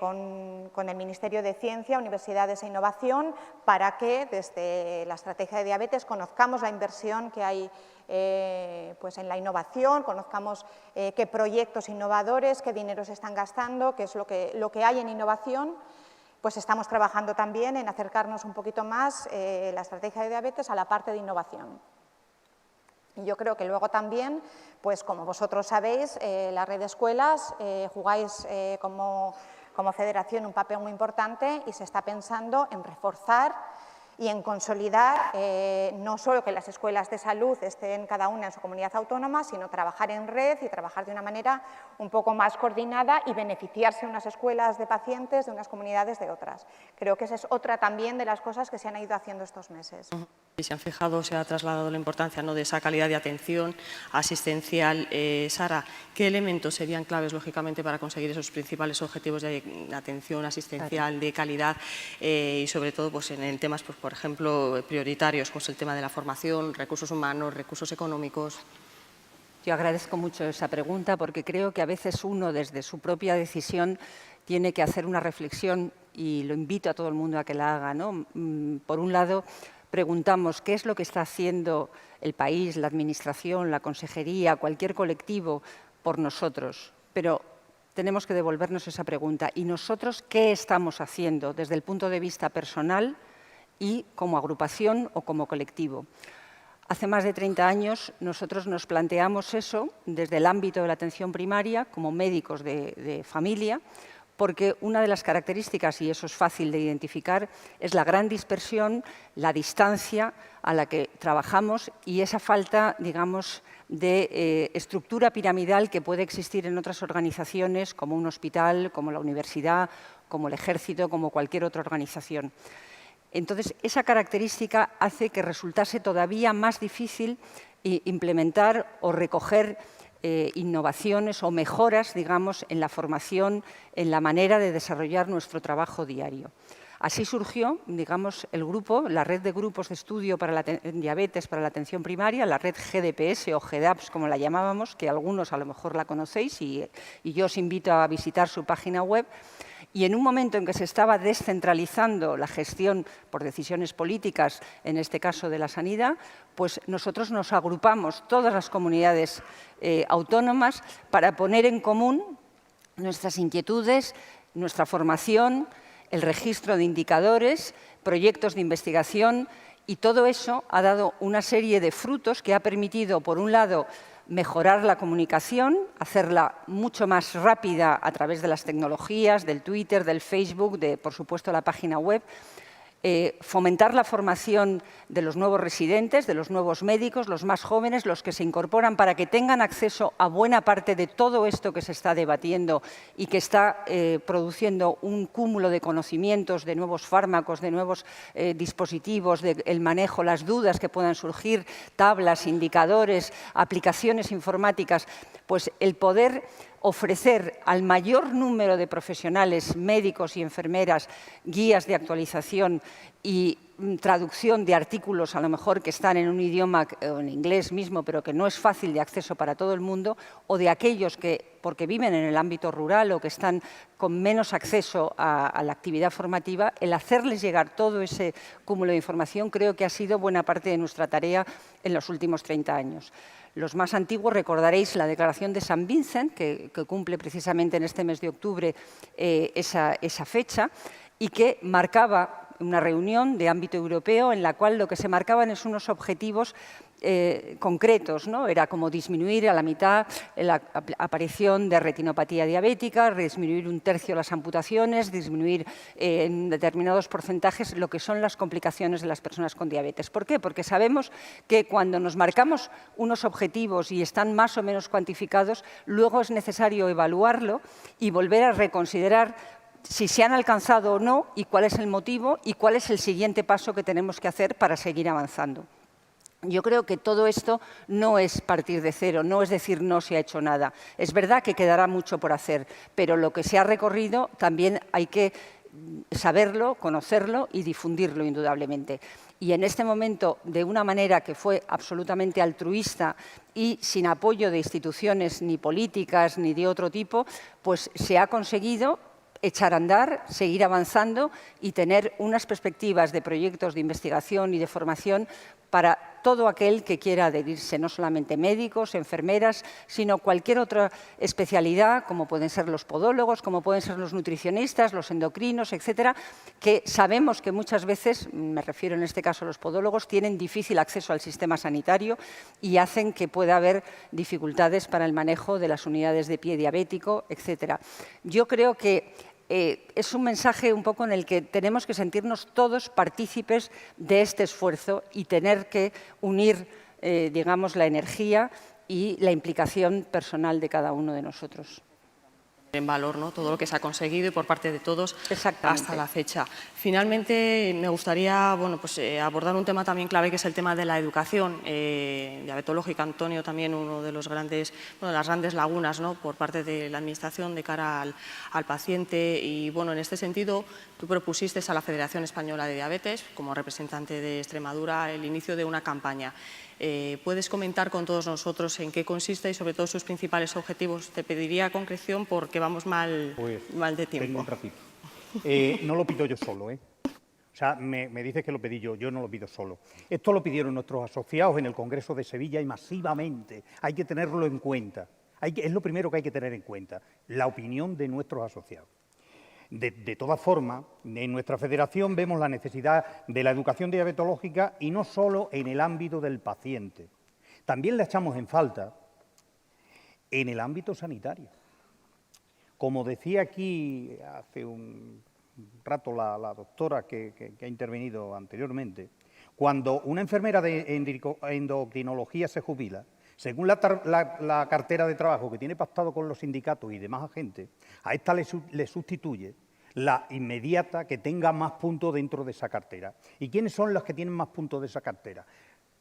con el Ministerio de Ciencia, Universidades e Innovación para que desde la estrategia de diabetes conozcamos la inversión que hay pues en la innovación, conozcamos qué proyectos innovadores, qué dinero se están gastando, qué es lo que hay en innovación. Pues estamos trabajando también en acercarnos un poquito más la estrategia de diabetes a la parte de innovación. Y yo creo que luego también, pues como vosotros sabéis, la red de escuelas jugáis como federación un papel muy importante y se está pensando en reforzar y en consolidar no solo que las escuelas de salud estén cada una en su comunidad autónoma, sino trabajar en red y trabajar de una manera un poco más coordinada y beneficiarse unas escuelas de pacientes de unas comunidades de otras. Creo que esa es otra también de las cosas que se han ido haciendo estos meses. Y se han fijado, se ha trasladado la importancia, ¿no?, de esa calidad de atención asistencial. Sara, ¿qué elementos serían claves, lógicamente, para conseguir esos principales objetivos de atención asistencial, de calidad y, sobre todo, pues, en temas, pues, por ejemplo, prioritarios, pues el tema de la formación, recursos humanos, recursos económicos? Yo agradezco mucho esa pregunta porque creo que a veces uno, desde su propia decisión, tiene que hacer una reflexión y lo invito a todo el mundo a que la haga, ¿no? Por un lado, preguntamos qué es lo que está haciendo el país, la administración, la consejería, cualquier colectivo por nosotros, pero tenemos que devolvernos esa pregunta. ¿Y nosotros qué estamos haciendo desde el punto de vista personal y como agrupación o como colectivo? Hace más de 30 años nosotros nos planteamos eso desde el ámbito de la atención primaria como médicos de familia, porque una de las características, y eso es fácil de identificar, es la gran dispersión, la distancia a la que trabajamos y esa falta, digamos, de estructura piramidal que puede existir en otras organizaciones, como un hospital, como la universidad, como el ejército, como cualquier otra organización. Entonces, esa característica hace que resultase todavía más difícil implementar o recoger innovaciones o mejoras, digamos, en la formación, en la manera de desarrollar nuestro trabajo diario. Así surgió, digamos, el grupo, la red de grupos de estudio para la diabetes para la atención primaria, la red GDPS o GDAPS, como la llamábamos, que algunos a lo mejor la conocéis y yo os invito a visitar su página web. Y en un momento en que se estaba descentralizando la gestión por decisiones políticas, en este caso de la sanidad, pues nosotros nos agrupamos, todas las comunidades autónomas, para poner en común nuestras inquietudes, nuestra formación, el registro de indicadores, proyectos de investigación, y todo eso ha dado una serie de frutos que ha permitido, por un lado, mejorar la comunicación, hacerla mucho más rápida a través de las tecnologías, del Twitter, del Facebook, de, por supuesto, la página web, fomentar la formación de los nuevos residentes, de los nuevos médicos, los más jóvenes, los que se incorporan para que tengan acceso a buena parte de todo esto que se está debatiendo y que está produciendo un cúmulo de conocimientos, de nuevos fármacos, de nuevos dispositivos, del manejo, las dudas que puedan surgir, tablas, indicadores, aplicaciones informáticas, pues el poder ofrecer al mayor número de profesionales, médicos y enfermeras, guías de actualización y traducción de artículos, a lo mejor que están en un idioma o en inglés mismo, pero que no es fácil de acceso para todo el mundo, o de aquellos que, porque viven en el ámbito rural o que están con menos acceso a la actividad formativa, el hacerles llegar todo ese cúmulo de información creo que ha sido buena parte de nuestra tarea en los últimos 30 años. Los más antiguos recordaréis la Declaración de San Vincent, que cumple precisamente en este mes de octubre esa fecha, y que marcaba una reunión de ámbito europeo en la cual lo que se marcaban es unos objetivos concretos, ¿no? Era como disminuir a la mitad la aparición de retinopatía diabética, disminuir 1/3 las amputaciones, disminuir en determinados porcentajes lo que son las complicaciones de las personas con diabetes. ¿Por qué? Porque sabemos que cuando nos marcamos unos objetivos y están más o menos cuantificados, luego es necesario evaluarlo y volver a reconsiderar si se han alcanzado o no y cuál es el motivo y cuál es el siguiente paso que tenemos que hacer para seguir avanzando. Yo creo que todo esto no es partir de cero, no es decir no se ha hecho nada. Es verdad que quedará mucho por hacer, pero lo que se ha recorrido también hay que saberlo, conocerlo y difundirlo indudablemente. Y en este momento, de una manera que fue absolutamente altruista y sin apoyo de instituciones ni políticas ni de otro tipo, pues se ha conseguido echar a andar, seguir avanzando y tener unas perspectivas de proyectos de investigación y de formación para todo aquel que quiera adherirse, no solamente médicos, enfermeras, sino cualquier otra especialidad, como pueden ser los podólogos, como pueden ser los nutricionistas, los endocrinos, etcétera, que sabemos que muchas veces, me refiero en este caso a los podólogos, tienen difícil acceso al sistema sanitario y hacen que pueda haber dificultades para el manejo de las unidades de pie diabético, etcétera. Yo creo que es un mensaje un poco en el que tenemos que sentirnos todos partícipes de este esfuerzo y tener que unir, digamos, la energía y la implicación personal de cada uno de nosotros. En valor, ¿no?, todo lo que se ha conseguido y por parte de todos hasta la fecha. Finalmente, me gustaría abordar un tema también clave, que es el tema de la educación diabetológica. Antonio, también uno de las grandes lagunas, ¿no?, por parte de la Administración de cara al paciente. Y bueno, en este sentido, tú propusiste a la Federación Española de Diabetes, como representante de Extremadura, el inicio de una campaña. ¿Puedes comentar con todos nosotros en qué consiste y sobre todo sus principales objetivos? Te pediría concreción porque vamos mal de tiempo. Tengo un ratito. No lo pido yo solo, ¿eh? O sea, me dices que lo pedí yo no lo pido solo. Esto lo pidieron nuestros asociados en el Congreso de Sevilla y masivamente. Hay que tenerlo en cuenta. Es lo primero que hay que tener en cuenta, la opinión de nuestros asociados. De todas formas, en nuestra federación vemos la necesidad de la educación diabetológica y no solo en el ámbito del paciente. También la echamos en falta en el ámbito sanitario. Como decía aquí hace un rato la doctora que ha intervenido anteriormente, cuando una enfermera de endocrinología se jubila, según la cartera de trabajo que tiene pactado con los sindicatos y demás agentes, a esta le sustituye la inmediata que tenga más puntos dentro de esa cartera. ¿Y quiénes son los que tienen más puntos de esa cartera?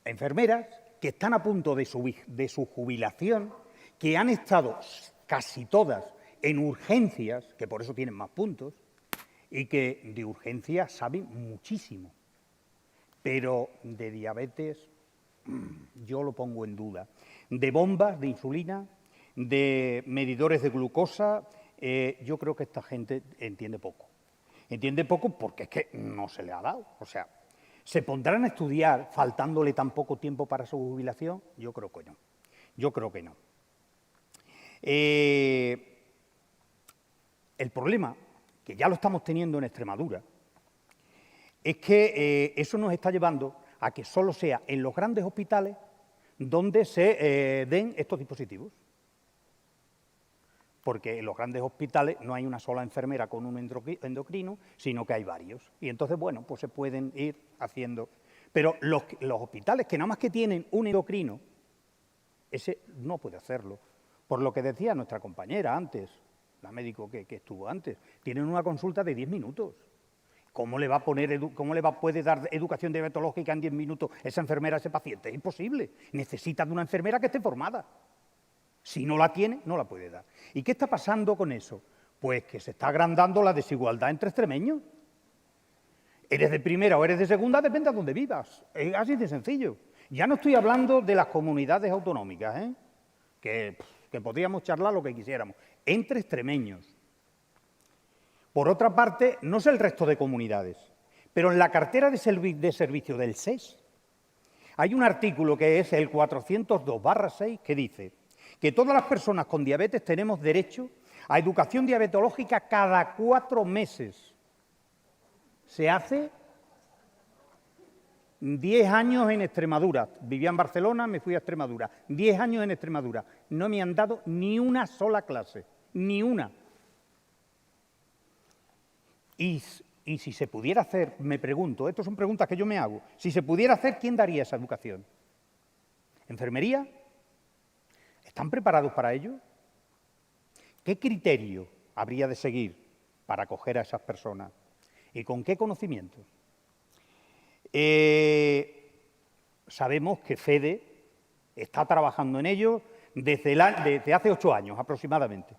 Enfermeras que están a punto de su jubilación, que han estado casi todas en urgencias, que por eso tienen más puntos, y que de urgencias saben muchísimo. Pero de diabetes yo lo pongo en duda. De bombas de insulina, de medidores de glucosa, yo creo que esta gente entiende poco. Entiende poco porque es que no se le ha dado. O sea, ¿se pondrán a estudiar faltándole tan poco tiempo para su jubilación? Yo creo que no. Yo creo que no. El problema, que ya lo estamos teniendo en Extremadura, es que eso nos está llevando a que solo sea en los grandes hospitales donde se den estos dispositivos. Porque en los grandes hospitales no hay una sola enfermera con un endocrino, sino que hay varios. Y entonces, bueno, pues se pueden ir haciendo. Pero los hospitales que nada más que tienen un endocrino, ese no puede hacerlo. Por lo que decía nuestra compañera antes, la médico que estuvo antes, tienen una consulta de 10 minutos. ¿Cómo le va a poder dar educación diabetológica en 10 minutos esa enfermera a ese paciente? Es imposible. Necesita de una enfermera que esté formada. Si no la tiene, no la puede dar. ¿Y qué está pasando con eso? Pues que se está agrandando la desigualdad entre extremeños. Eres de primera o eres de segunda, depende de dónde vivas. Es así de sencillo. Ya no estoy hablando de las comunidades autonómicas, que podríamos charlar lo que quisiéramos. Entre extremeños. Por otra parte, no sé el resto de comunidades, pero en la cartera de servicio del SES hay un artículo que es el 402/6 que dice que todas las personas con diabetes tenemos derecho a educación diabetológica cada 4 meses. Se hace 10 años en Extremadura. Vivía en Barcelona, me fui a Extremadura. 10 años en Extremadura. No me han dado ni una sola clase, ni una. Y si se pudiera hacer, me pregunto, estas son preguntas que yo me hago, si se pudiera hacer, ¿quién daría esa educación? ¿Enfermería? ¿Están preparados para ello? ¿Qué criterio habría de seguir para acoger a esas personas? ¿Y con qué conocimientos? Sabemos que FEDE está trabajando en ello desde hace 8 años aproximadamente.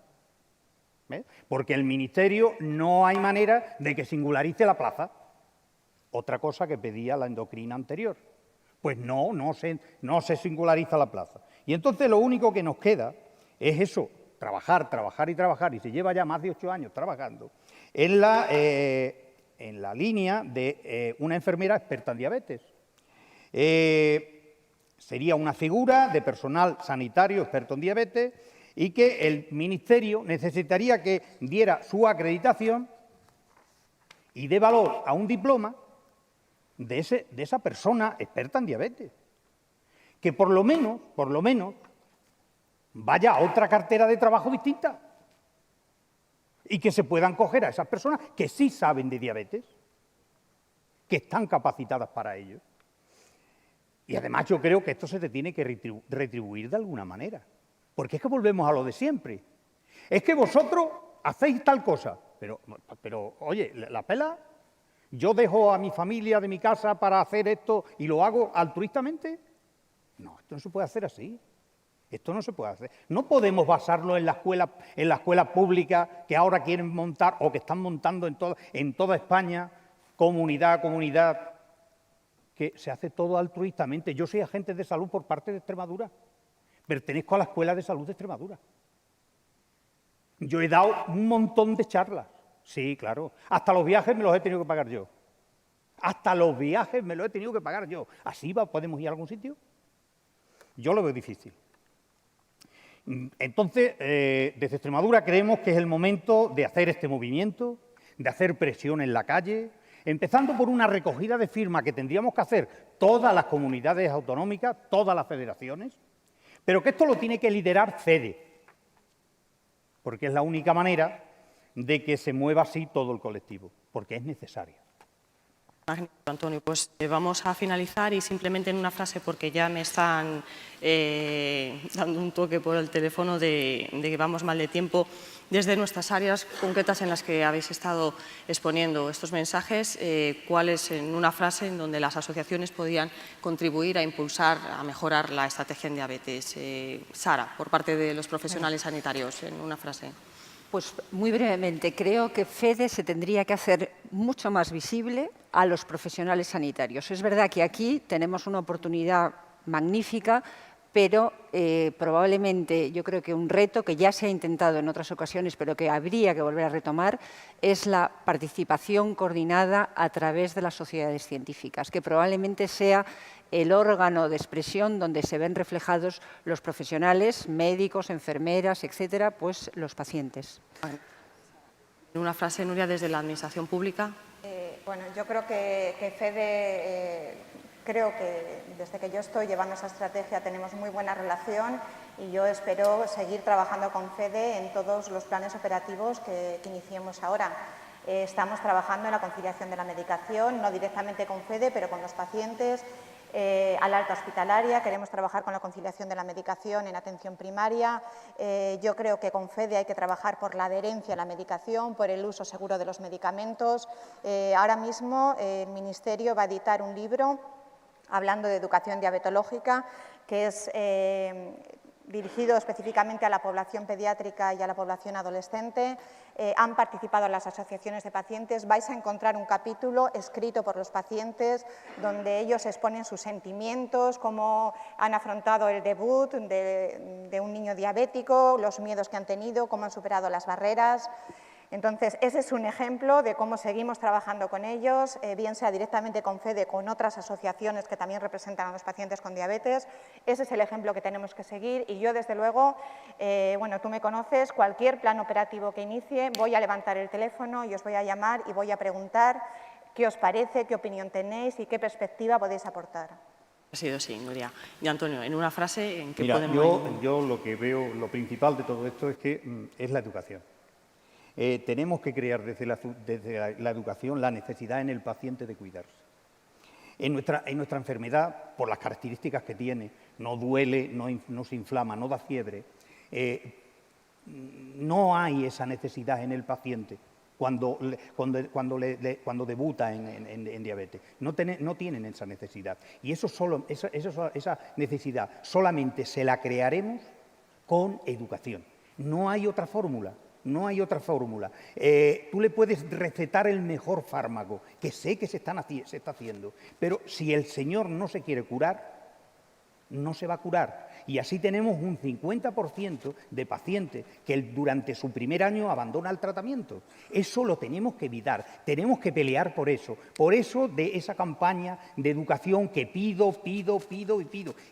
¿ves? Porque el Ministerio no hay manera de que singularice la plaza. Otra cosa que pedía la endocrina anterior. Pues no se singulariza la plaza. Y entonces lo único que nos queda es eso, trabajar, y se lleva ya más de 8 años trabajando, en la línea de una enfermera experta en diabetes. Sería una figura de personal sanitario experto en diabetes y que el Ministerio necesitaría que diera su acreditación y dé valor a un diploma de esa persona experta en diabetes, que por lo menos, vaya a otra cartera de trabajo distinta y que se puedan coger a esas personas que sí saben de diabetes, que están capacitadas para ello. Y además yo creo que esto se te tiene que retribuir de alguna manera, porque es que volvemos a lo de siempre. Es que vosotros hacéis tal cosa, pero oye, la pela. ¿Yo dejo a mi familia de mi casa para hacer esto y lo hago altruistamente? No, esto no se puede hacer así. Esto no se puede hacer. No podemos basarlo en la escuela pública que ahora quieren montar o que están montando en toda España, comunidad a comunidad, que se hace todo altruistamente. Yo soy agente de salud por parte de Extremadura. Pertenezco a la Escuela de Salud de Extremadura. Yo he dado un montón de charlas. Sí, claro. Hasta los viajes me los he tenido que pagar yo. Hasta los viajes me los he tenido que pagar yo. ¿Así podemos ir a algún sitio? Yo lo veo difícil. Entonces, desde Extremadura creemos que es el momento de hacer este movimiento, de hacer presión en la calle, empezando por una recogida de firmas que tendríamos que hacer todas las comunidades autonómicas, todas las federaciones, pero que esto lo tiene que liderar FEDE, porque es la única manera de que se mueva así todo el colectivo, porque es necesario. Magnífico, Antonio. Pues vamos a finalizar y simplemente en una frase, porque ya me están dando un toque por el teléfono de que vamos mal de tiempo, desde nuestras áreas concretas en las que habéis estado exponiendo estos mensajes, ¿cuál es en una frase en donde las asociaciones podían contribuir a impulsar, a mejorar la estrategia en diabetes? Sara, por parte de los profesionales sanitarios, en una frase. Pues muy brevemente, creo que FEDE se tendría que hacer mucho más visible a los profesionales sanitarios. Es verdad que aquí tenemos una oportunidad magnífica, pero probablemente yo creo que un reto que ya se ha intentado en otras ocasiones, pero que habría que volver a retomar, es la participación coordinada a través de las sociedades científicas, que probablemente sea el órgano de expresión donde se ven reflejados los profesionales, médicos, enfermeras, etcétera, pues los pacientes. En una frase, Nuria, desde la Administración Pública. Bueno, yo creo que FEDE, creo que desde que yo estoy llevando esa estrategia tenemos muy buena relación y yo espero seguir trabajando con FEDE en todos los planes operativos que iniciemos ahora. Estamos trabajando en la conciliación de la medicación, no directamente con FEDE, pero con los pacientes. Al alta hospitalaria, queremos trabajar con la conciliación de la medicación en atención primaria. Yo creo que con FEDE hay que trabajar por la adherencia a la medicación, por el uso seguro de los medicamentos. Ahora mismo el Ministerio va a editar un libro hablando de educación diabetológica, que es dirigido específicamente a la población pediátrica y a la población adolescente. Han participado las asociaciones de pacientes. Vais a encontrar un capítulo escrito por los pacientes donde ellos exponen sus sentimientos, cómo han afrontado el debut de un niño diabético, los miedos que han tenido, cómo han superado las barreras. Entonces, ese es un ejemplo de cómo seguimos trabajando con ellos, bien sea directamente con FEDE, con otras asociaciones que también representan a los pacientes con diabetes. Ese es el ejemplo que tenemos que seguir y yo, desde luego, bueno, tú me conoces, cualquier plan operativo que inicie, voy a levantar el teléfono y os voy a llamar y voy a preguntar qué os parece, qué opinión tenéis y qué perspectiva podéis aportar. Ha sido así, Nuria. Y Antonio, en una frase, ¿en qué Mira, podemos...? yo lo que veo, lo principal de todo esto es que es la educación. Tenemos que crear desde la educación la necesidad en el paciente de cuidarse. En nuestra enfermedad, por las características que tiene, no duele, no se inflama, no da fiebre, no hay esa necesidad en el paciente cuando debuta en diabetes. No tienen esa necesidad. Y esa necesidad solamente se la crearemos con educación. No hay otra fórmula. No hay otra fórmula. Tú le puedes recetar el mejor fármaco, que sé que se está haciendo, pero si el señor no se quiere curar, no se va a curar. Y así tenemos un 50% de pacientes que durante su primer año abandona el tratamiento. Eso lo tenemos que evitar, tenemos que pelear por eso de esa campaña de educación que pido.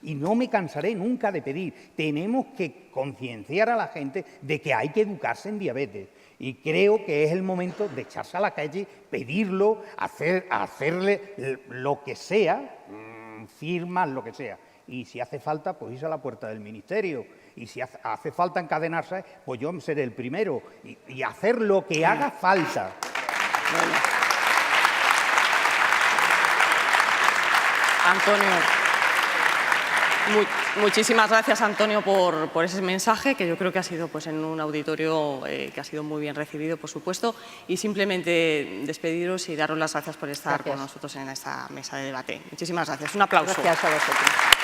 Y no me cansaré nunca de pedir. Tenemos que concienciar a la gente de que hay que educarse en diabetes. Y creo que es el momento de echarse a la calle, pedirlo, hacerle lo que sea, firmas, lo que sea. Y si hace falta, pues irse a la puerta del ministerio. Y si hace falta encadenarse, pues yo seré el primero. Y hacer lo que haga falta. Bueno. Antonio, muchísimas gracias, Antonio, por ese mensaje, que yo creo que ha sido pues, en un auditorio que ha sido muy bien recibido, por supuesto. Y simplemente despediros y daros las gracias por estar con nosotros en esta mesa de debate. Muchísimas gracias. Un aplauso. Gracias a vosotros.